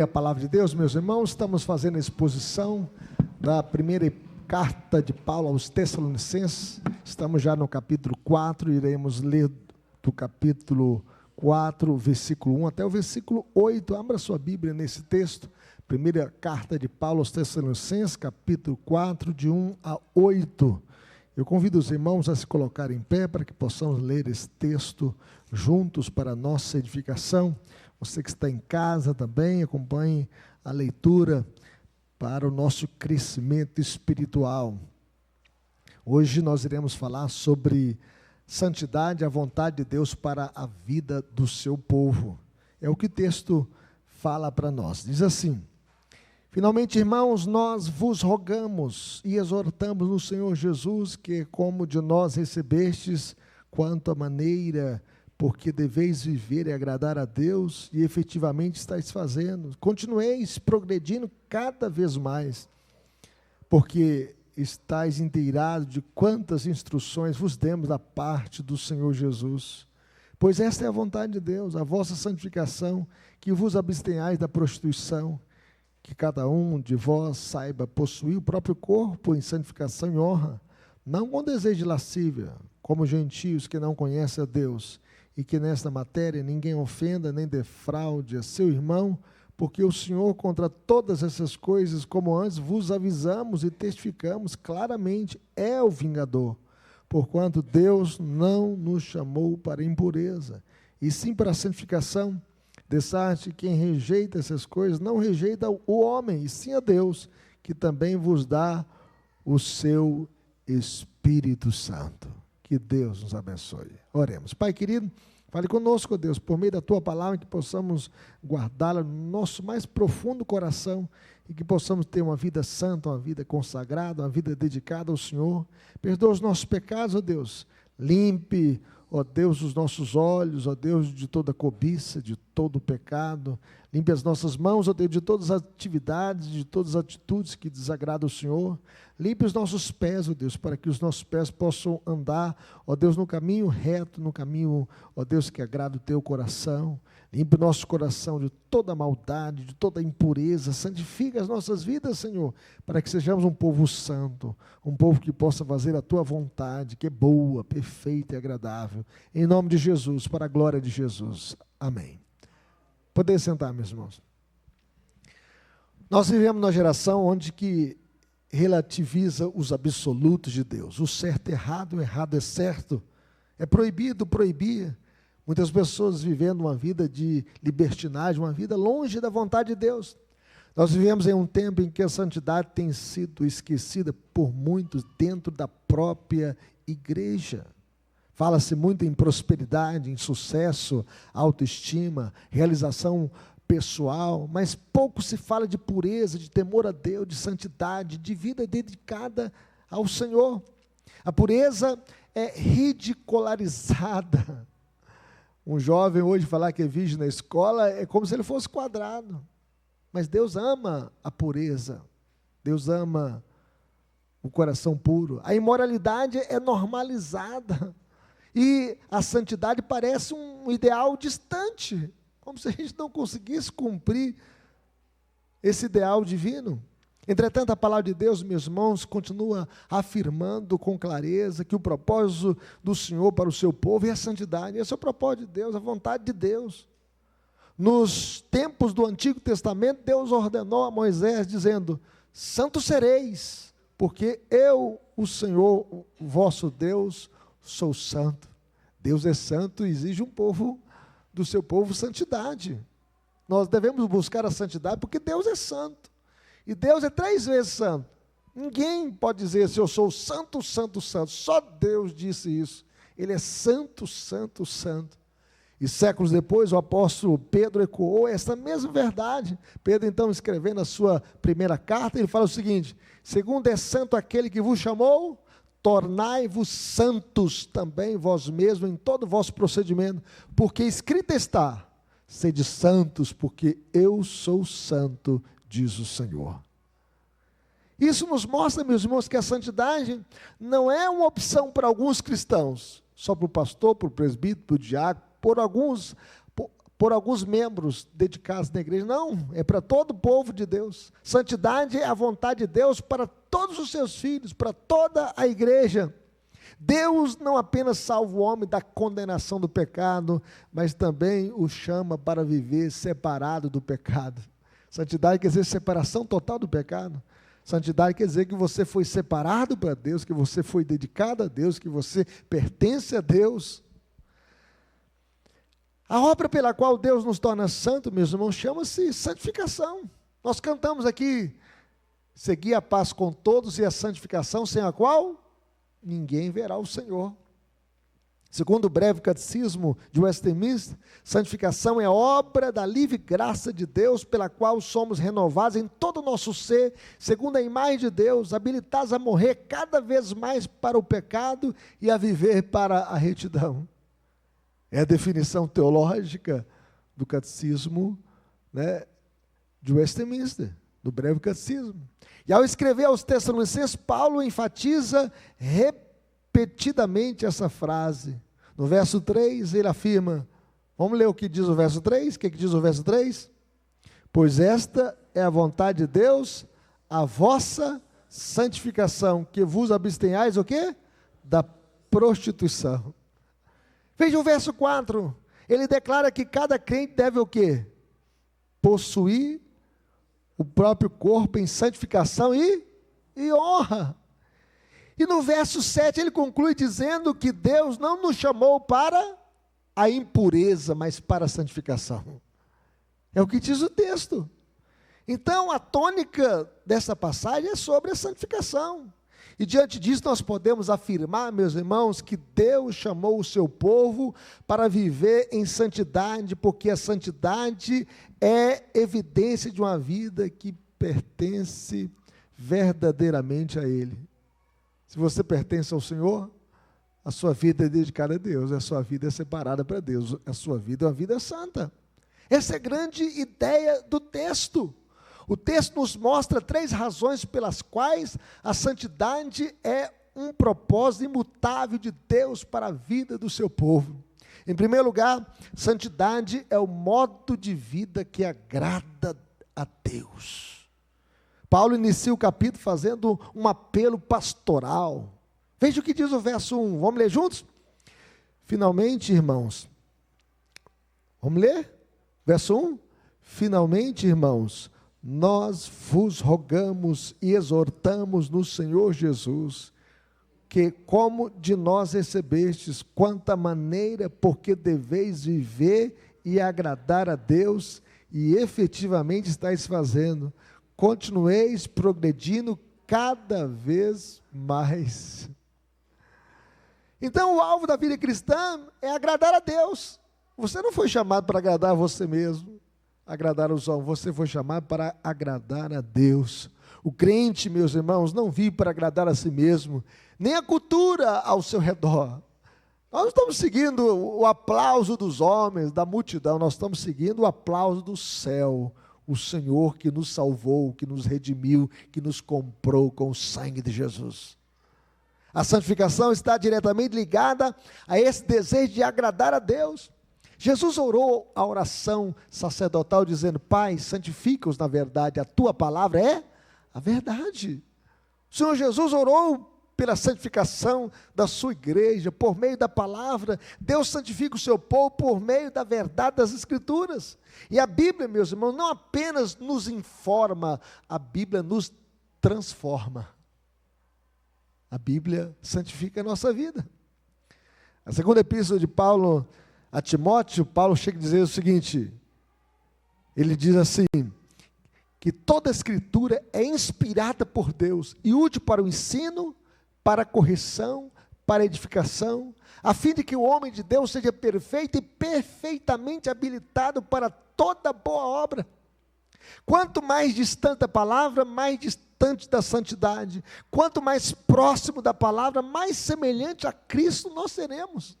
A palavra de Deus, meus irmãos, estamos fazendo a exposição da primeira carta de Paulo aos Tessalonicenses. Estamos já no capítulo 4, iremos ler do capítulo 4, versículo 1 até o versículo 8. Abra sua Bíblia nesse texto. Primeira carta de Paulo aos Tessalonicenses, capítulo 4, de 1 a 8. Eu convido os irmãos a se colocarem em pé para que possamos ler esse texto juntos para a nossa edificação. Você que está em casa também, acompanhe a leitura para o nosso crescimento espiritual. Hoje nós iremos falar sobre santidade, a vontade de Deus para a vida do seu povo. É o que o texto fala para nós. Diz assim: finalmente, irmãos, nós vos rogamos e exortamos no Senhor Jesus que, como de nós recebestes, quanto à maneira porque deveis viver e agradar a Deus, e efetivamente estáis fazendo, continueis progredindo cada vez mais, porque estáis inteirados de quantas instruções vos demos da parte do Senhor Jesus. Pois esta é a vontade de Deus, a vossa santificação, que vos abstenhais da prostituição, que cada um de vós saiba possuir o próprio corpo em santificação e honra, não com desejo de lascívia, como gentios que não conhecem a Deus, e que nesta matéria ninguém ofenda nem defraude a seu irmão, porque o Senhor contra todas essas coisas, como antes vos avisamos e testificamos claramente, é o vingador, porquanto Deus não nos chamou para impureza, e sim para a santificação. Dessarte, quem rejeita essas coisas, não rejeita o homem, e sim a Deus, que também vos dá o seu Espírito Santo. Que Deus nos abençoe. Oremos. Pai querido, fale conosco, Deus, por meio da Tua palavra, que possamos guardá-la no nosso mais profundo coração e que possamos ter uma vida santa, uma vida consagrada, uma vida dedicada ao Senhor. Perdoa os nossos pecados, ó Deus. Limpe, ó Deus, os nossos olhos, ó Deus, de toda cobiça, de todo pecado. Limpe as nossas mãos, ó Deus, de todas as atividades, de todas as atitudes que desagradam o Senhor. Limpe os nossos pés, ó Deus, para que os nossos pés possam andar, ó Deus, no caminho reto, no caminho, ó Deus, que agrada o Teu coração. Limpe o nosso coração de toda maldade, de toda impureza. Santifica as nossas vidas, Senhor, para que sejamos um povo santo, um povo que possa fazer a Tua vontade, que é boa, perfeita e agradável. Em nome de Jesus, para a glória de Jesus. Amém. Poder sentar, meus irmãos. Nós vivemos numa geração onde que relativiza os absolutos de Deus. O certo é errado, o errado é certo. É proibido proibir. Muitas pessoas vivendo uma vida de libertinagem, uma vida longe da vontade de Deus. Nós vivemos em um tempo em que a santidade tem sido esquecida por muitos dentro da própria igreja. Fala-se muito em prosperidade, em sucesso, autoestima, realização pessoal, mas pouco se fala de pureza, de temor a Deus, de santidade, de vida dedicada ao Senhor. A pureza é ridicularizada. Um jovem hoje falar que é virgem na escola é como se ele fosse quadrado. Mas Deus ama a pureza. Deus ama o coração puro. A imoralidade é normalizada. E a santidade parece um ideal distante, como se a gente não conseguisse cumprir esse ideal divino. Entretanto, a palavra de Deus, meus irmãos, continua afirmando com clareza que o propósito do Senhor para o seu povo é a santidade. Esse é o propósito de Deus, a vontade de Deus. Nos tempos do Antigo Testamento, Deus ordenou a Moisés, dizendo: santos sereis, porque eu, o Senhor, o vosso Deus, sou santo. Deus é santo e exige do seu povo santidade. Nós devemos buscar a santidade porque Deus é santo. E Deus é 3 vezes santo. Ninguém pode dizer se eu sou santo, santo, santo. Só Deus disse isso. Ele é santo, santo, santo. E séculos depois o apóstolo Pedro ecoou essa mesma verdade. Pedro então escrevendo a sua primeira carta, ele fala o seguinte: segundo é santo aquele que vos chamou, tornai-vos santos também vós mesmos em todo o vosso procedimento, porque escrito está: sede santos, porque eu sou santo, diz o Senhor. Isso nos mostra, meus irmãos, que a santidade não é uma opção para alguns cristãos, só para o pastor, para o presbítero, para o diácono, por alguns, por alguns membros dedicados na igreja. Não, é para todo o povo de Deus. Santidade é a vontade de Deus para todos os seus filhos, para toda a igreja. Deus não apenas salva o homem da condenação do pecado, mas também o chama para viver separado do pecado. Santidade quer dizer separação total do pecado. Santidade quer dizer que você foi separado para Deus, que você foi dedicado a Deus, que você pertence a Deus. A obra pela qual Deus nos torna santo, meus irmãos, chama-se santificação. Nós cantamos aqui, segui a paz com todos e a santificação, sem a qual ninguém verá o Senhor. Segundo o breve catecismo de Westminster, santificação é obra da livre graça de Deus, pela qual somos renovados em todo o nosso ser, segundo a imagem de Deus, habilitados a morrer cada vez mais para o pecado e a viver para a retidão. É a definição teológica do catecismo, né, de Westminster, do breve catecismo. E ao escrever aos Tessalonicenses, Paulo enfatiza repetidamente essa frase. No verso 3, ele afirma, vamos ler o que diz o verso 3? O que diz o verso 3? Pois esta é a vontade de Deus, a vossa santificação, que vos abstenhais o quê? Da prostituição. Veja o verso 4, ele declara que cada crente deve o quê? Possuir o próprio corpo em santificação e honra. E no verso 7 ele conclui dizendo que Deus não nos chamou para a impureza, mas para a santificação. É o que diz o texto. Então a tônica dessa passagem é sobre a santificação. E diante disso nós podemos afirmar, meus irmãos, que Deus chamou o seu povo para viver em santidade, porque a santidade é evidência de uma vida que pertence verdadeiramente a Ele. Se você pertence ao Senhor, a sua vida é dedicada a Deus, a sua vida é separada para Deus, a sua vida é uma vida santa. Essa é a grande ideia do texto. O texto nos mostra 3 razões pelas quais a santidade é um propósito imutável de Deus para a vida do seu povo. Em primeiro lugar, santidade é o modo de vida que agrada a Deus. Paulo inicia o capítulo fazendo um apelo pastoral. Veja o que diz o verso 1, vamos ler juntos? Finalmente, irmãos, vamos ler? Verso 1, finalmente, irmãos, nós vos rogamos e exortamos no Senhor Jesus, que como de nós recebestes, quanta maneira, porque deveis viver e agradar a Deus, e efetivamente estáis fazendo, continueis progredindo cada vez mais. Então o alvo da vida cristã é agradar a Deus. Você não foi chamado para agradar a você mesmo, agradar os homens, você foi chamado para agradar a Deus. O crente, meus irmãos, não vive para agradar a si mesmo, nem a cultura ao seu redor. Nós não estamos seguindo o aplauso dos homens, da multidão, nós estamos seguindo o aplauso do céu, o Senhor que nos salvou, que nos redimiu, que nos comprou com o sangue de Jesus. A santificação está diretamente ligada a esse desejo de agradar a Deus. Jesus orou a oração sacerdotal dizendo, Pai, santifica-os na verdade, a tua palavra é a verdade. O Senhor Jesus orou pela santificação da sua igreja, por meio da palavra. Deus santifica o seu povo por meio da verdade das Escrituras. E a Bíblia, meus irmãos, não apenas nos informa, a Bíblia nos transforma. A Bíblia santifica a nossa vida. A segunda epístola de Paulo a Timóteo, Paulo chega a dizer o seguinte, ele diz assim, que toda a Escritura é inspirada por Deus e útil para o ensino, para a correção, para a edificação, a fim de que o homem de Deus seja perfeito e perfeitamente habilitado para toda boa obra. Quanto mais distante a palavra, mais distante da santidade. Quanto mais próximo da palavra, mais semelhante a Cristo nós seremos.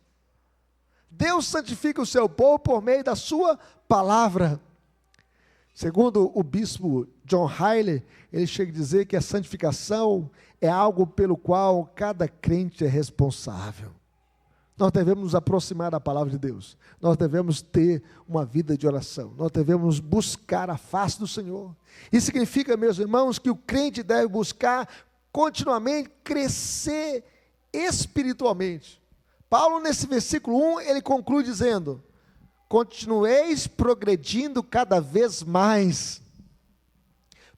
Deus santifica o seu povo por meio da sua palavra. Segundo o bispo John Riley, ele chega a dizer que a santificação é algo pelo qual cada crente é responsável. Nós devemos nos aproximar da palavra de Deus. Nós devemos ter uma vida de oração. Nós devemos buscar a face do Senhor. Isso significa, meus irmãos, que o crente deve buscar continuamente crescer espiritualmente. Paulo, nesse versículo 1, ele conclui dizendo: continueis progredindo cada vez mais.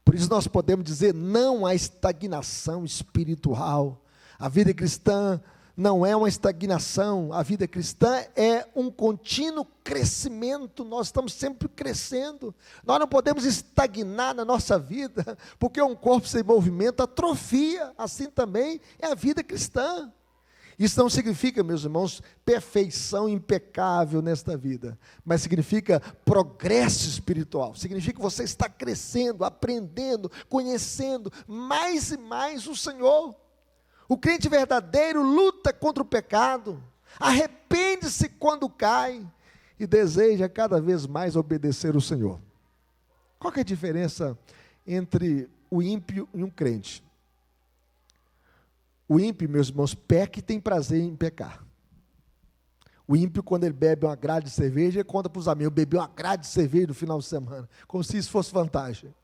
Por isso nós podemos dizer, não há estagnação espiritual. A vida cristã não é uma estagnação, a vida cristã é um contínuo crescimento. Nós estamos sempre crescendo. Nós não podemos estagnar na nossa vida, porque um corpo sem movimento atrofia. Assim também é a vida cristã. Isso não significa, meus irmãos, perfeição impecável nesta vida, mas significa progresso espiritual. Significa que você está crescendo, aprendendo, conhecendo mais e mais o Senhor. O crente verdadeiro luta contra o pecado, arrepende-se quando cai e deseja cada vez mais obedecer o Senhor. Qual que é a diferença entre o ímpio e um crente? O ímpio, meus irmãos, peca e tem prazer em pecar. O ímpio, quando ele bebe uma grade de cerveja, ele conta para os amigos: eu bebi uma grade de cerveja no final de semana, como se isso fosse vantagem.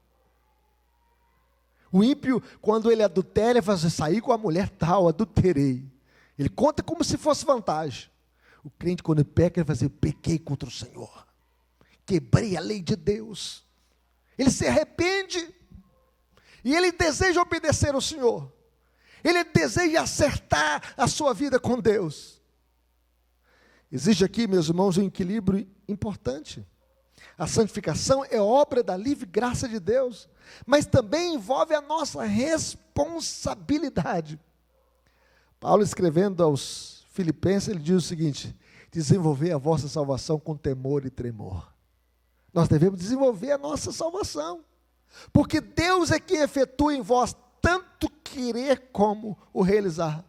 O ímpio, quando ele adultera, ele fala assim: saí com a mulher tal, adulterei. Ele conta como se fosse vantagem. O crente, quando ele peca, ele fala assim: eu pequei contra o Senhor, quebrei a lei de Deus. Ele se arrepende e ele deseja obedecer ao Senhor. Ele deseja acertar a sua vida com Deus. Existe aqui, meus irmãos, um equilíbrio importante. A santificação é obra da livre graça de Deus, mas também envolve a nossa responsabilidade. Paulo, escrevendo aos Filipenses, ele diz o seguinte: desenvolver a vossa salvação com temor e tremor. Nós devemos desenvolver a nossa salvação, porque Deus é quem efetua em vós tanto querer como o realizar.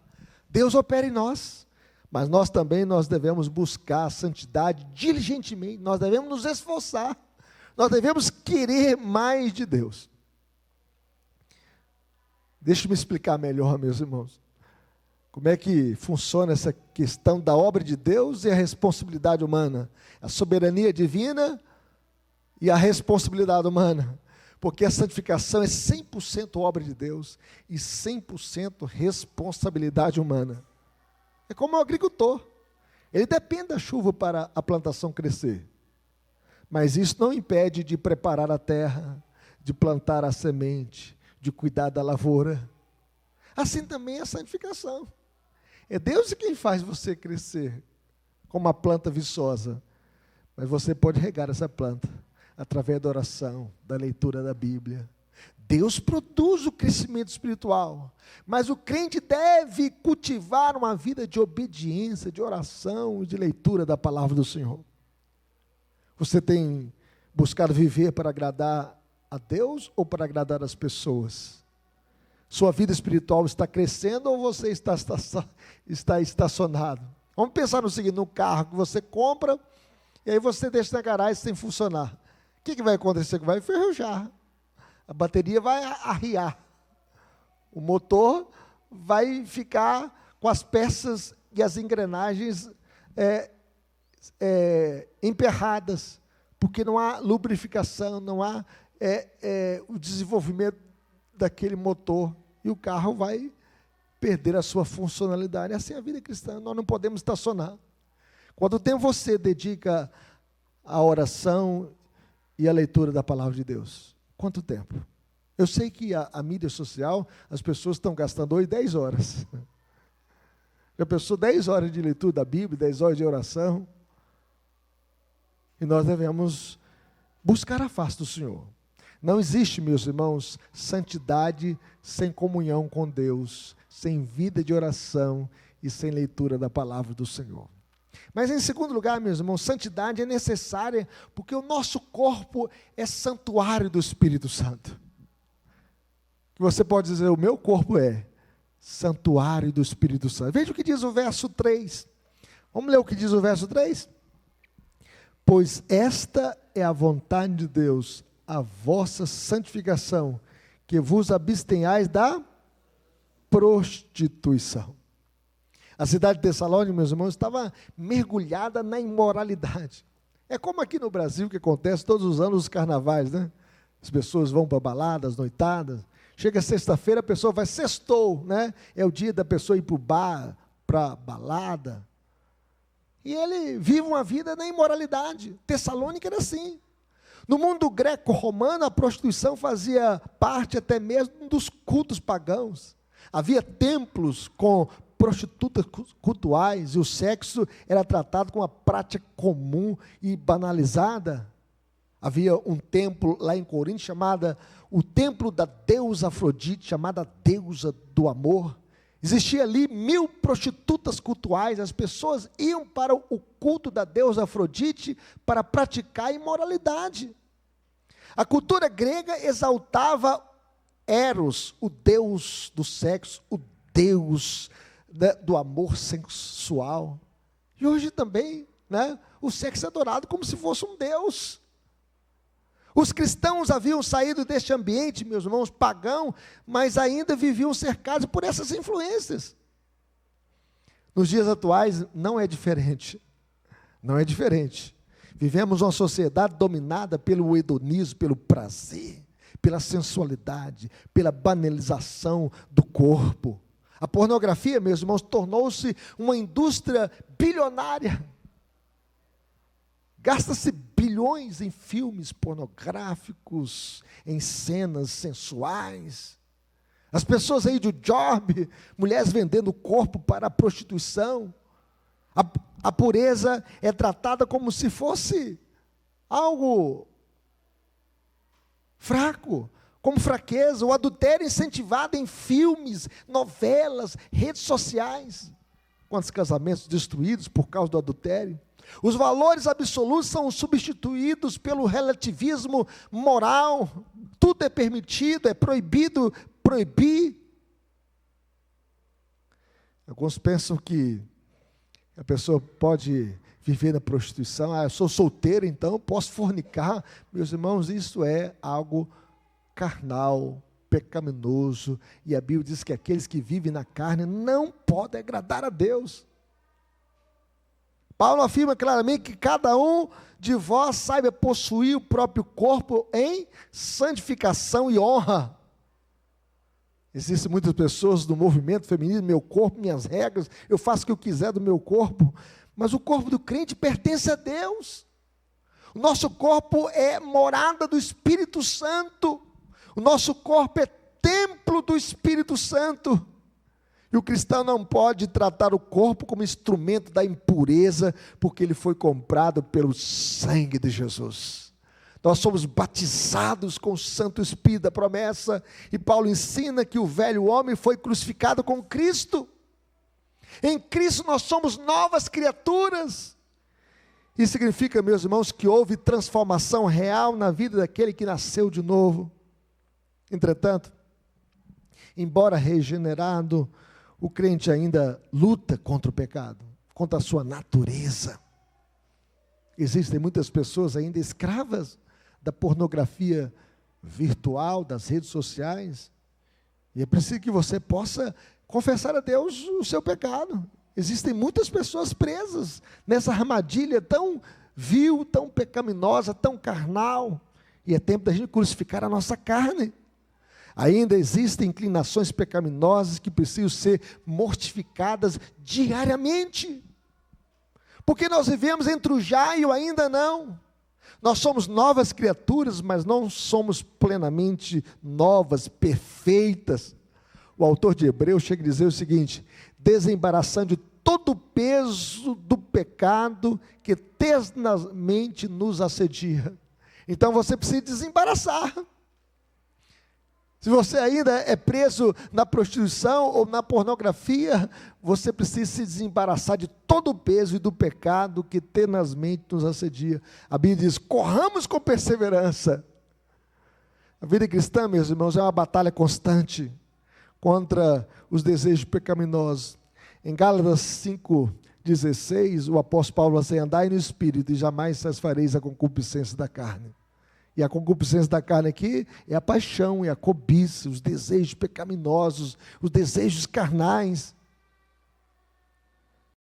Deus opera em nós, mas nós devemos buscar a santidade diligentemente. Nós devemos nos esforçar, nós devemos querer mais de Deus. Deixa-me explicar melhor, meus irmãos, como é que funciona essa questão da obra de Deus e a responsabilidade humana, a soberania divina e a responsabilidade humana. Porque a santificação é 100% obra de Deus e 100% responsabilidade humana. É como um agricultor. Ele depende da chuva para a plantação crescer. Mas isso não impede de preparar a terra, de plantar a semente, de cuidar da lavoura. Assim também é a santificação. É Deus quem faz você crescer como uma planta viçosa. Mas você pode regar essa planta através da oração, da leitura da Bíblia. Deus produz o crescimento espiritual, mas o crente deve cultivar uma vida de obediência, de oração e de leitura da palavra do Senhor. Você tem buscado viver para agradar a Deus ou para agradar as pessoas? Sua vida espiritual está crescendo ou você está estacionado? Vamos pensar no seguinte: no carro que você compra, e aí você deixa na garagem sem funcionar. O que vai acontecer? Vai enferrujar, a bateria vai arriar, o motor vai ficar com as peças e as engrenagens emperradas, porque não há lubrificação, não há o desenvolvimento daquele motor, e o carro vai perder a sua funcionalidade. Assim é a vida cristã. Nós não podemos estacionar. Quanto tempo você dedica à oração e a leitura da palavra de Deus? Quanto tempo? Eu sei que a mídia social, as pessoas estão gastando hoje 10 horas. Já pensou 10 horas de leitura da Bíblia, 10 horas de oração? E nós devemos buscar a face do Senhor. Não existe, meus irmãos, santidade sem comunhão com Deus, sem vida de oração e sem leitura da palavra do Senhor. Mas em segundo lugar, meus irmãos, santidade é necessária porque o nosso corpo é santuário do Espírito Santo. Você pode dizer: o meu corpo é santuário do Espírito Santo. Veja o que diz o verso 3. Vamos ler o que diz o verso 3? Pois esta é a vontade de Deus, a vossa santificação, que vos abstenhais da prostituição. A cidade de Tessalônica, meus irmãos, estava mergulhada na imoralidade. É como aqui no Brasil que acontece todos os anos os carnavais, né? As pessoas vão para baladas, noitadas. Chega sexta-feira, a pessoa vai, sextou, né? É o dia da pessoa ir para o bar, para balada. E ele vive uma vida na imoralidade. Tessalônica era assim. No mundo greco-romano, a prostituição fazia parte até mesmo dos cultos pagãos. Havia templos com prostitutas cultuais, e o sexo era tratado como uma prática comum e banalizada. Havia um templo lá em Corinto chamado o templo da deusa Afrodite, chamada deusa do amor. Existia ali 1000 prostitutas cultuais, as pessoas iam para o culto da deusa Afrodite para praticar imoralidade. A cultura grega exaltava Eros, o deus do sexo, o deus do amor sensual. E hoje também, né, o sexo é adorado como se fosse um deus. Os cristãos haviam saído deste ambiente, meus irmãos, pagão, mas ainda viviam cercados por essas influências. Nos dias atuais não é diferente. Não é diferente. Vivemos uma sociedade dominada pelo hedonismo, pelo prazer, pela sensualidade, pela banalização do corpo. A pornografia, meus irmãos, tornou-se uma indústria bilionária. Gasta-se bilhões em filmes pornográficos, em cenas sensuais. As pessoas aí do job, mulheres vendendo o corpo para a prostituição. A pureza é tratada como se fosse algo fraco, como fraqueza. O adultério é incentivado em filmes, novelas, redes sociais. Quantos casamentos destruídos por causa do adultério? Os valores absolutos são substituídos pelo relativismo moral. Tudo é permitido, é proibido proibir. Alguns pensam que a pessoa pode viver na prostituição. Eu sou solteiro, então eu posso fornicar. Meus irmãos, isso é algo carnal, pecaminoso. E a Bíblia diz que aqueles que vivem na carne não podem agradar a Deus. Paulo afirma claramente que cada um de vós saiba possuir o próprio corpo em santificação e honra. Existem muitas pessoas do movimento feminino, meu corpo, minhas regras, eu faço o que eu quiser do meu corpo, mas o corpo do crente pertence a Deus. O nosso corpo é morada do Espírito Santo, o nosso corpo é templo do Espírito Santo. E o cristão não pode tratar o corpo como instrumento da impureza, porque ele foi comprado pelo sangue de Jesus. Nós somos batizados com o Santo Espírito da promessa, e Paulo ensina que o velho homem foi crucificado com Cristo. Em Cristo nós somos novas criaturas. Isso significa, meus irmãos, que houve transformação real na vida daquele que nasceu de novo. Entretanto, embora regenerado, o crente ainda luta contra o pecado, contra a sua natureza. Existem muitas pessoas ainda escravas da pornografia virtual, das redes sociais, e é preciso que você possa confessar a Deus o seu pecado. Existem muitas pessoas presas nessa armadilha tão vil, tão pecaminosa, tão carnal, e é tempo da gente crucificar a nossa carne. Ainda existem inclinações pecaminosas que precisam ser mortificadas diariamente, porque nós vivemos entre o já e o ainda não. Nós somos novas criaturas, mas não somos plenamente novas, perfeitas. O autor de Hebreus chega a dizer o seguinte: desembaraçando de todo o peso do pecado que tenazmente nos assedia. Então você precisa desembaraçar. Se você ainda é preso na prostituição ou na pornografia, você precisa se desembaraçar de todo o peso e do pecado que tenazmente nos assedia. A Bíblia diz: corramos com perseverança. A vida cristã, meus irmãos, é uma batalha constante contra os desejos pecaminosos. Em Gálatas 5,16, o apóstolo Paulo vai dizer: andai no Espírito e jamais satisfareis a concupiscência da carne. E a concupiscência da carne aqui é a paixão, é a cobiça, os desejos pecaminosos, os desejos carnais.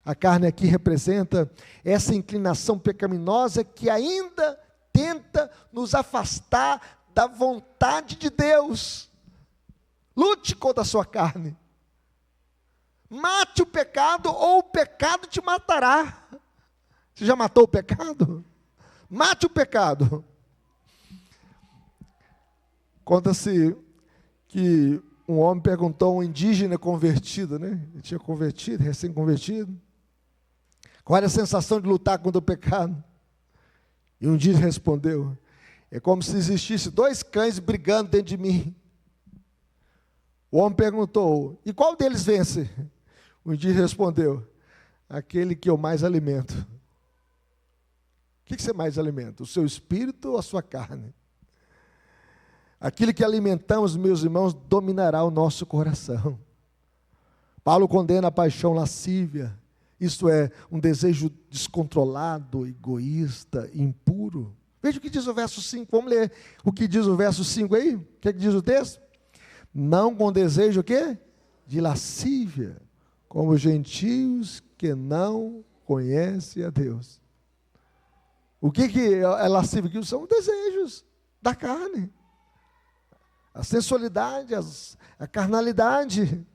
A carne aqui representa essa inclinação pecaminosa que ainda tenta nos afastar da vontade de Deus. Lute contra a sua carne. Mate o pecado ou o pecado te matará. Você já matou o pecado? Mate o pecado. Conta-se que um homem perguntou a um indígena convertido, né? Ele tinha convertido, recém-convertido. Qual era a sensação de lutar contra o pecado? E um indígena respondeu: é como se existisse dois cães brigando dentro de mim. O homem perguntou: e qual deles vence? O indígena respondeu: aquele que eu mais alimento. O que você mais alimenta? O seu espírito ou a sua carne? Aquilo que alimentamos, meus irmãos, dominará o nosso coração. Paulo condena a paixão lascívia, isto é, um desejo descontrolado, egoísta, impuro. Veja o que diz o verso 5, vamos ler o que diz o verso 5 aí. O que diz o texto? Não com desejo o quê? De lascívia, como os gentios que não conhecem a Deus. O que é lascívia? São desejos da carne. A sensualidade, a carnalidade.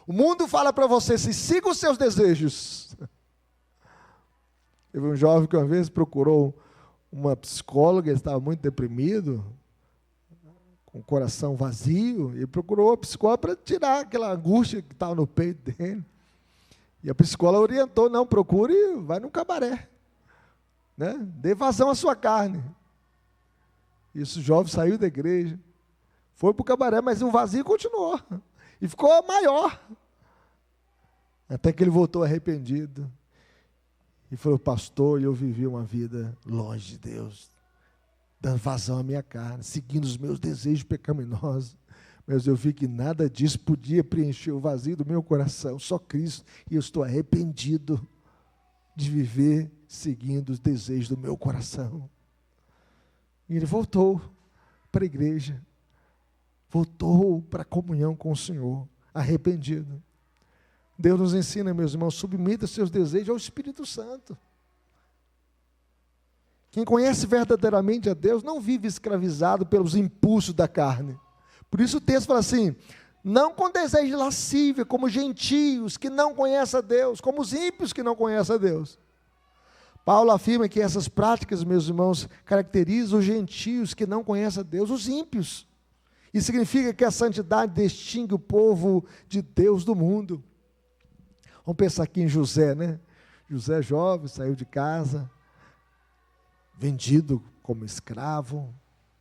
O mundo fala para você assim: siga os seus desejos. Teve um jovem que uma vez procurou uma psicóloga, ele estava muito deprimido, com o coração vazio, e procurou a psicóloga para tirar aquela angústia que estava no peito dele. E a psicóloga orientou: não, procure, vai num cabaré, né? Dê vazão à sua carne. E esse jovem saiu da igreja, foi para o cabaré, mas o vazio continuou. E ficou maior. Até que ele voltou arrependido. E falou: pastor, eu vivi uma vida longe de Deus, dando vazão à minha carne, seguindo os meus desejos pecaminosos. Mas eu vi que nada disso podia preencher o vazio do meu coração, só Cristo. E eu estou arrependido de viver seguindo os desejos do meu coração. E ele voltou para a igreja. Voltou para a comunhão com o Senhor, arrependido. Deus nos ensina, meus irmãos, submeta seus desejos ao Espírito Santo. Quem conhece verdadeiramente a Deus não vive escravizado pelos impulsos da carne. Por isso o texto fala assim: não com desejo lascívio, como gentios que não conhecem a Deus, como os ímpios que não conhecem a Deus. Paulo afirma que essas práticas, meus irmãos, caracterizam os gentios que não conhecem a Deus, os ímpios. Isso significa que a santidade distingue o povo de Deus do mundo. Vamos pensar aqui em José, né? José jovem, saiu de casa, vendido como escravo.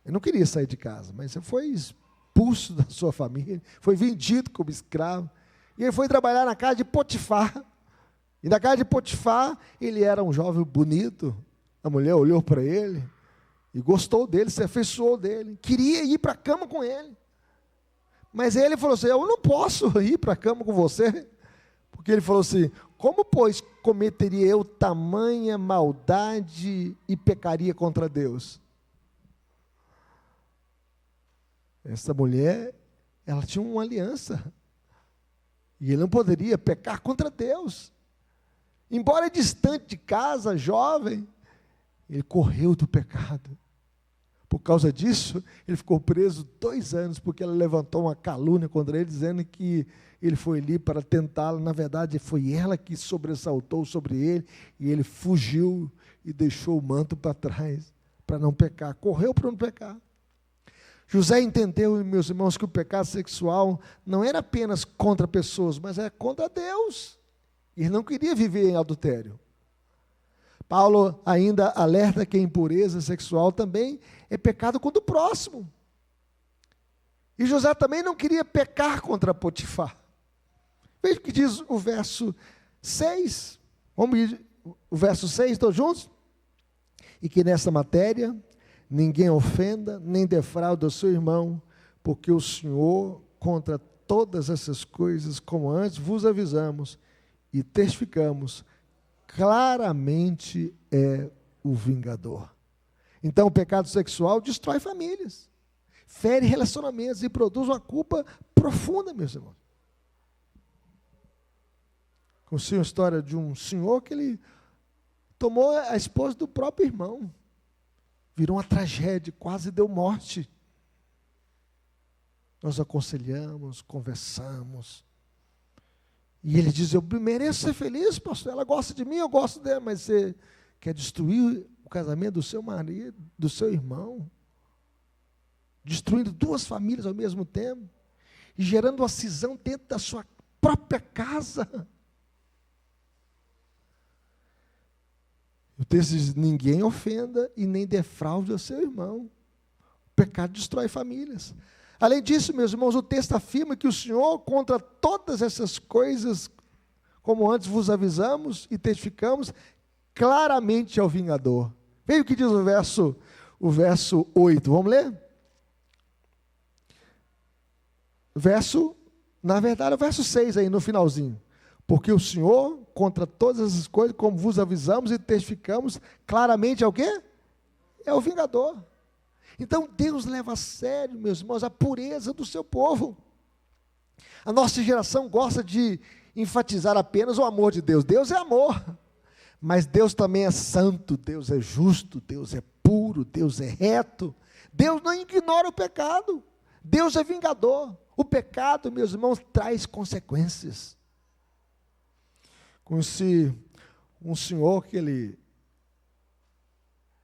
Ele não queria sair de casa, mas ele foi expulso da sua família, foi vendido como escravo. E ele foi trabalhar na casa de Potifar. E na casa de Potifar, ele era um jovem bonito. A mulher olhou para ele e gostou dele, se afeiçoou dele, queria ir para a cama com ele. Mas ele falou assim: eu não posso ir para a cama com você. Porque ele falou assim: como, pois, cometeria eu tamanha maldade e pecaria contra Deus? Essa mulher, ela tinha uma aliança. E ele não poderia pecar contra Deus. Embora distante de casa, jovem, ele correu do pecado. Por causa disso, ele ficou preso 2 anos, porque ela levantou uma calúnia contra ele, dizendo que ele foi ali para tentá-la. Na verdade, foi ela que sobressaltou sobre ele, e ele fugiu e deixou o manto para trás, para não pecar. Correu para não pecar. José entendeu, meus irmãos, que o pecado sexual não era apenas contra pessoas, mas era contra Deus. Ele não queria viver em adultério. Paulo ainda alerta que a impureza sexual também é pecado contra o próximo. E José também não queria pecar contra Potifar. Veja o que diz o verso 6. Vamos ir, o verso 6, todos juntos? E que nessa matéria ninguém ofenda, nem defrauda o seu irmão, porque o Senhor, contra todas essas coisas, como antes vos avisamos e testificamos, claramente é o vingador. Então o pecado sexual destrói famílias, fere relacionamentos e produz uma culpa profunda, meus irmãos. Conheci uma história de um senhor que ele tomou a esposa do próprio irmão. Virou uma tragédia, quase deu morte. Nós aconselhamos, conversamos. E ele diz, eu mereço ser feliz, pastor. Ela gosta de mim, eu gosto dela, mas você quer destruir o casamento do seu marido, do seu irmão, destruindo duas famílias ao mesmo tempo, e gerando uma cisão dentro da sua própria casa. O texto diz, ninguém ofenda e nem defraude o seu irmão. O pecado destrói famílias. Além disso, meus irmãos, o texto afirma que o Senhor, contra todas essas coisas, como antes vos avisamos e testificamos, claramente é o vingador. Veja o que diz o verso 8, vamos ler? Na verdade, o verso 6 aí, no finalzinho. Porque o Senhor, contra todas essas coisas, como vos avisamos e testificamos, claramente é o quê? É o vingador. Então Deus leva a sério, meus irmãos, a pureza do seu povo. A nossa geração gosta de enfatizar apenas o amor de Deus. Deus é amor, mas Deus também é santo, Deus é justo, Deus é puro, Deus é reto. Deus não ignora o pecado, Deus é vingador. O pecado, meus irmãos, traz consequências. Conheci um senhor que ele,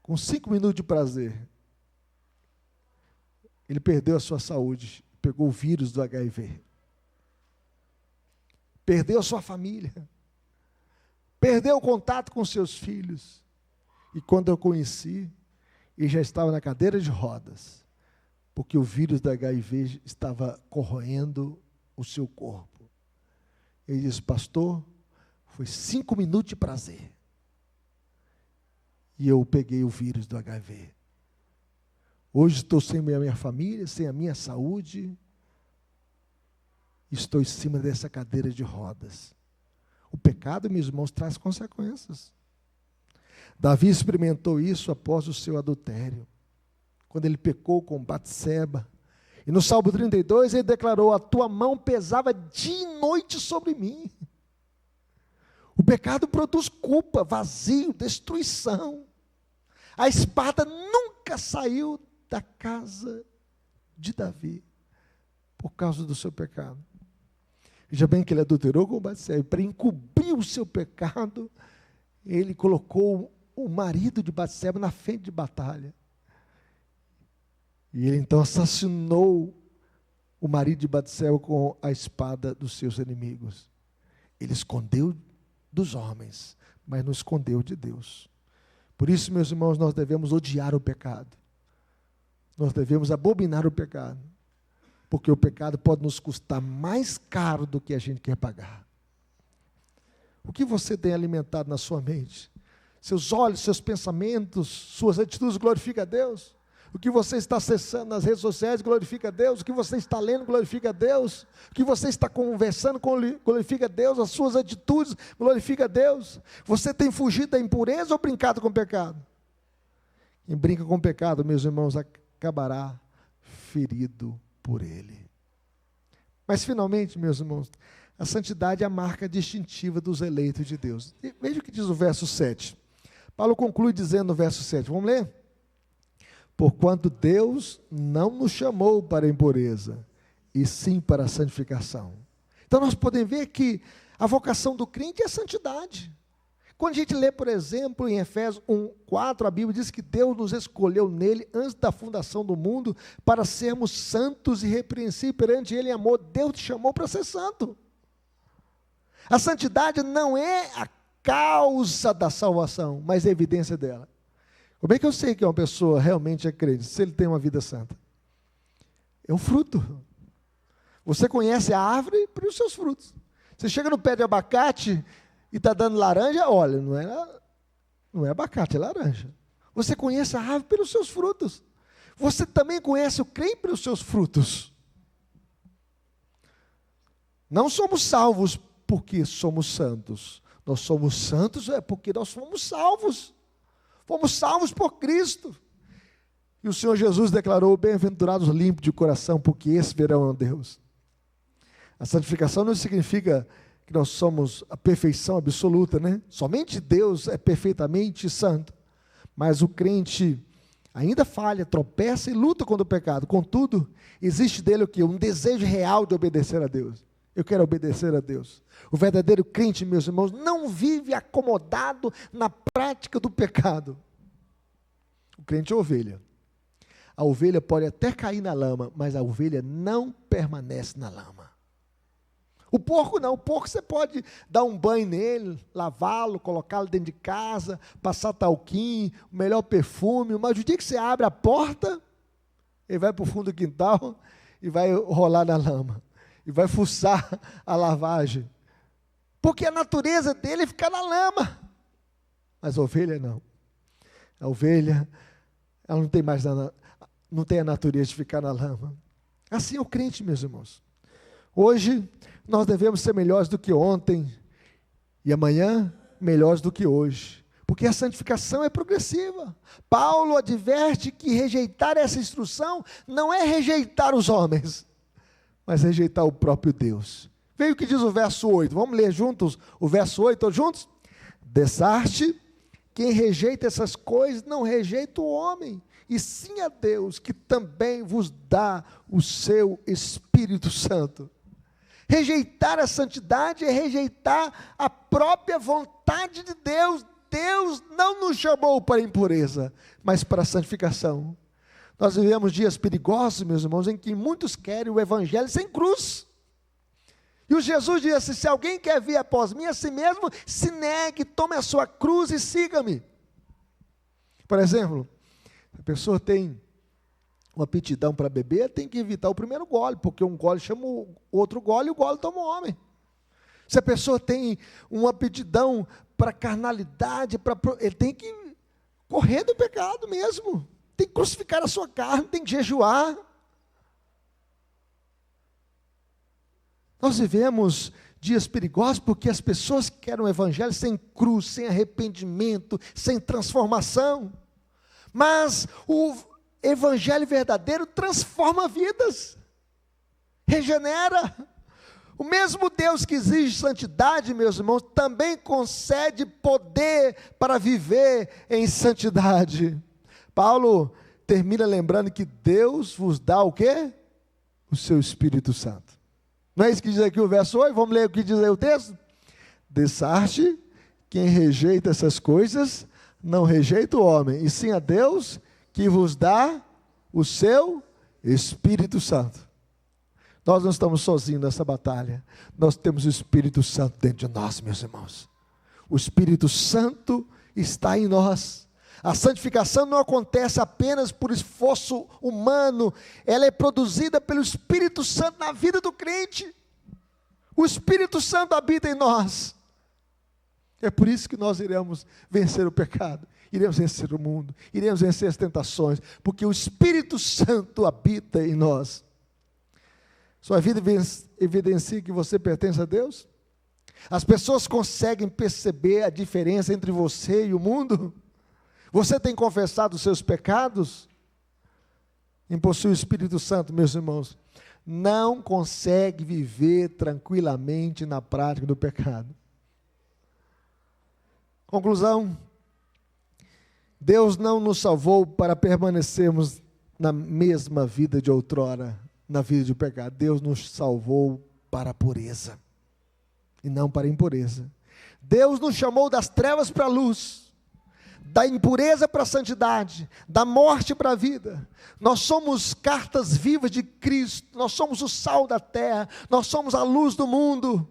com 5 minutos de prazer, ele perdeu a sua saúde, pegou o vírus do HIV, perdeu a sua família, perdeu o contato com seus filhos, e quando eu conheci, ele já estava na cadeira de rodas, porque o vírus do HIV estava corroendo o seu corpo. Ele disse, pastor, foi 5 minutos de prazer, e eu peguei o vírus do HIV. Hoje estou sem a minha família, sem a minha saúde, estou em cima dessa cadeira de rodas. O pecado, meus irmãos, traz consequências. Davi experimentou isso após o seu adultério, quando ele pecou com Batseba. E no Salmo 32 ele declarou, a tua mão pesava dia e noite sobre mim. O pecado produz culpa, vazio, destruição. A espada nunca saiu da casa de Davi, por causa do seu pecado. Veja bem que ele adulterou com Batseba, e para encobrir o seu pecado, ele colocou o marido de Batseba na frente de batalha. E ele então assassinou o marido de Batseba com a espada dos seus inimigos. Ele escondeu dos homens, mas não escondeu de Deus. Por isso, meus irmãos, nós devemos odiar o pecado. Nós devemos abominar o pecado, porque o pecado pode nos custar mais caro do que a gente quer pagar. O que você tem alimentado na sua mente? Seus olhos, seus pensamentos, suas atitudes glorificam a Deus? O que você está acessando nas redes sociais glorifica a Deus? O que você está lendo glorifica a Deus? O que você está conversando glorifica a Deus? As suas atitudes glorificam a Deus? Você tem fugido da impureza ou brincado com o pecado? Quem brinca com o pecado, meus irmãos, acabará ferido por ele. Mas finalmente, meus irmãos, a santidade é a marca distintiva dos eleitos de Deus. E veja o que diz o verso 7. Paulo conclui dizendo no verso 7, vamos ler? Porquanto Deus não nos chamou para a impureza, e sim para a santificação. Então nós podemos ver que a vocação do crente é a santidade. Quando a gente lê, por exemplo, em Efésios 1:4, a Bíblia diz que Deus nos escolheu nele antes da fundação do mundo para sermos santos e irrepreensíveis perante ele em amor. Deus te chamou para ser santo. A santidade não é a causa da salvação, mas a evidência dela. Como é que eu sei que uma pessoa realmente é crente, se ele tem uma vida santa? É o fruto. Você conhece a árvore pelos seus frutos. Você chega no pé de abacate e está dando laranja, olha, não é abacate, é laranja. Você conhece a árvore pelos seus frutos. Você também conhece o crente pelos seus frutos. Não somos salvos porque somos santos. Nós somos santos porque nós fomos salvos. Fomos salvos por Cristo. E o Senhor Jesus declarou, bem-aventurados limpos de coração, porque esses verão a Deus. A santificação não significa que nós somos a perfeição absoluta, né? Somente Deus é perfeitamente santo. Mas o crente ainda falha, tropeça e luta contra o pecado. Contudo, existe dele o quê? Um desejo real de obedecer a Deus. Eu quero obedecer a Deus. O verdadeiro crente, meus irmãos, não vive acomodado na prática do pecado. O crente é ovelha. A ovelha pode até cair na lama, mas a ovelha não permanece na lama. O porco não, o porco você pode dar um banho nele, lavá-lo, colocá-lo dentro de casa, passar talquim, o melhor perfume, mas o dia que você abre a porta, ele vai para o fundo do quintal e vai rolar na lama, e vai fuçar a lavagem, porque a natureza dele é ficar na lama, mas a ovelha não. A ovelha, ela não tem a natureza de ficar na lama. Assim é o crente, meus irmãos. Hoje, nós devemos ser melhores do que ontem, e amanhã, melhores do que hoje, porque a santificação é progressiva. Paulo adverte que rejeitar essa instrução não é rejeitar os homens, mas rejeitar o próprio Deus. Veja o que diz o verso 8, vamos ler juntos o verso 8, todos juntos? Dessarte, quem rejeita essas coisas, não rejeita o homem, e sim a Deus, que também vos dá o seu Espírito Santo. Rejeitar a santidade é rejeitar a própria vontade de Deus. Deus não nos chamou para a impureza, mas para a santificação. Nós vivemos dias perigosos, meus irmãos, em que muitos querem o evangelho sem cruz. E o Jesus disse: se alguém quer vir após mim, a si mesmo se negue, tome a sua cruz e siga-me. Por exemplo, a pessoa tem uma aptidão para beber, tem que evitar o primeiro gole, porque um gole chama o outro gole e o gole toma o homem. Se a pessoa tem uma aptidão para carnalidade, ele tem que correr do pecado mesmo, tem que crucificar a sua carne, tem que jejuar. Nós vivemos dias perigosos porque as pessoas querem um evangelho sem cruz, sem arrependimento, sem transformação. Mas o evangelho verdadeiro transforma vidas, regenera. O mesmo Deus que exige santidade, meus irmãos, também concede poder para viver em santidade. Paulo termina lembrando que Deus vos dá o quê? O seu Espírito Santo. Não é isso que diz aqui o verso 8? Vamos ler o que diz aí o texto? Dessarte, quem rejeita essas coisas, não rejeita o homem, e sim a Deus, que vos dá o seu Espírito Santo. Nós não estamos sozinhos nessa batalha, nós temos o Espírito Santo dentro de nós, meus irmãos. O Espírito Santo está em nós. A santificação não acontece apenas por esforço humano, ela é produzida pelo Espírito Santo na vida do crente. O Espírito Santo habita em nós. É por isso que nós iremos vencer o pecado, iremos vencer o mundo, iremos vencer as tentações, porque o Espírito Santo habita em nós. Sua vida evidencia que você pertence a Deus? As pessoas conseguem perceber a diferença entre você e o mundo? Você tem confessado os seus pecados? Quem possui o Espírito Santo, meus irmãos, não consegue viver tranquilamente na prática do pecado. Conclusão: Deus não nos salvou para permanecermos na mesma vida de outrora, na vida de pecado. Deus nos salvou para a pureza, e não para a impureza. Deus nos chamou das trevas para a luz, da impureza para a santidade, da morte para a vida. Nós somos cartas vivas de Cristo, nós somos o sal da terra, nós somos a luz do mundo.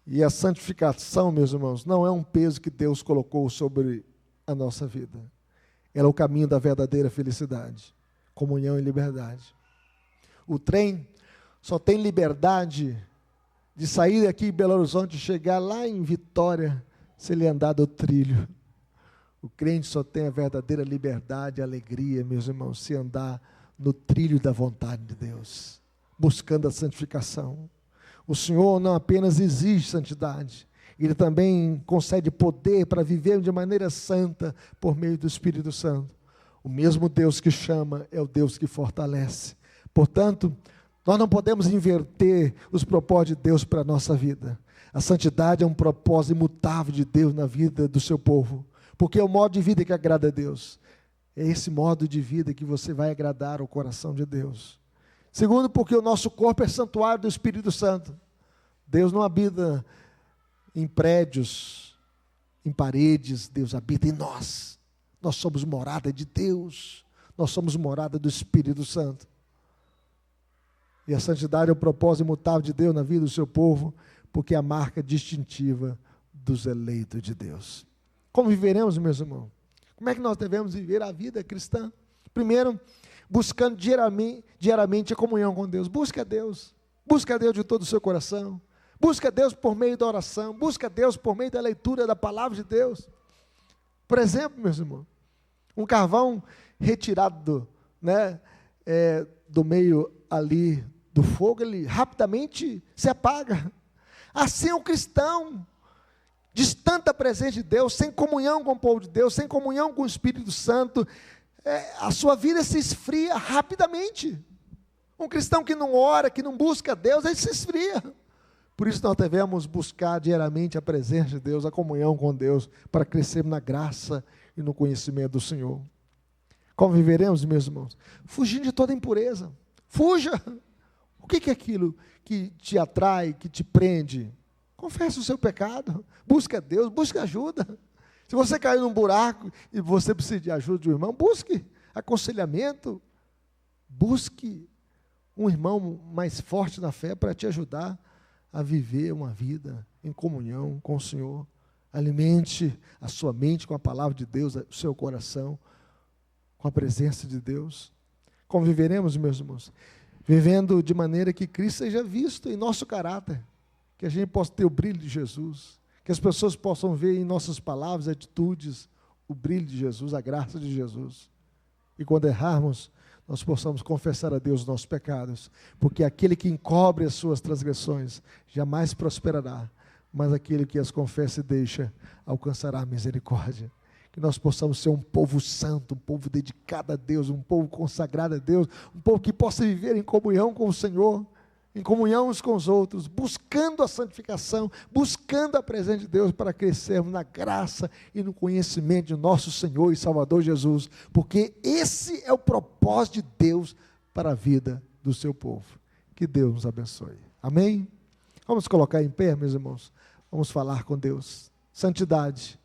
E a santificação, meus irmãos, não é um peso que Deus colocou sobre a nossa vida. Ela é o caminho da verdadeira felicidade, comunhão e liberdade. O trem só tem liberdade de sair daqui em Belo Horizonte e chegar lá em Vitória, se ele andar do trilho. O crente só tem a verdadeira liberdade e alegria, meus irmãos, se andar no trilho da vontade de Deus, buscando a santificação. O Senhor não apenas exige santidade, Ele também concede poder para viver de maneira santa por meio do Espírito Santo. O mesmo Deus que chama é o Deus que fortalece. Portanto, Nós não podemos inverter os propósitos de Deus para a nossa vida. A santidade é um propósito imutável de Deus na vida do seu povo, porque é o modo de vida que agrada a Deus. É esse modo de vida que você vai agradar ao coração de Deus. Segundo, porque o nosso corpo é santuário do Espírito Santo. Deus não habita em prédios, em paredes, Deus habita em nós. Nós somos morada de Deus, nós somos morada do Espírito Santo. E a santidade é o propósito imutável de Deus na vida do seu povo, porque é a marca distintiva dos eleitos de Deus. Como viveremos, meus irmãos? Como é que nós devemos viver a vida cristã? Primeiro, buscando diariamente a comunhão com Deus. Busque a Deus de todo o seu coração. Busque a Deus por meio da oração. Busque a Deus por meio da leitura da palavra de Deus. Por exemplo, meus irmãos, um carvão retirado do meio ali do fogo, ele rapidamente se apaga. Assim é um cristão, distante da presença de Deus, sem comunhão com o povo de Deus, sem comunhão com o Espírito Santo, a sua vida se esfria rapidamente. Um cristão que não ora, que não busca a Deus, ele se esfria. Por isso nós devemos buscar diariamente a presença de Deus, a comunhão com Deus, para crescermos na graça e no conhecimento do Senhor. Como viveremos, meus irmãos? Fugindo de toda impureza. Fuja! O que é aquilo que te atrai, que te prende? Confesse o seu pecado, busque a Deus, busque ajuda. Se você caiu num buraco e você precisa de ajuda de um irmão, busque aconselhamento, busque um irmão mais forte na fé para te ajudar a viver uma vida em comunhão com o Senhor. Alimente a sua mente com a palavra de Deus, o seu coração com a presença de Deus. Como viveremos, meus irmãos? Vivendo de maneira que Cristo seja visto em nosso caráter, que a gente possa ter o brilho de Jesus, que as pessoas possam ver em nossas palavras, atitudes, o brilho de Jesus, a graça de Jesus. E quando errarmos, nós possamos confessar a Deus os nossos pecados, porque aquele que encobre as suas transgressões jamais prosperará, mas aquele que as confessa e deixa alcançará a misericórdia. Que nós possamos ser um povo santo, um povo dedicado a Deus, um povo consagrado a Deus, um povo que possa viver em comunhão com o Senhor, em comunhão uns com os outros, buscando a santificação, buscando a presença de Deus para crescermos na graça e no conhecimento de nosso Senhor e Salvador Jesus, porque esse é o propósito de Deus para a vida do seu povo. Que Deus nos abençoe. Amém? Vamos colocar em pé, meus irmãos. Vamos falar com Deus. Santidade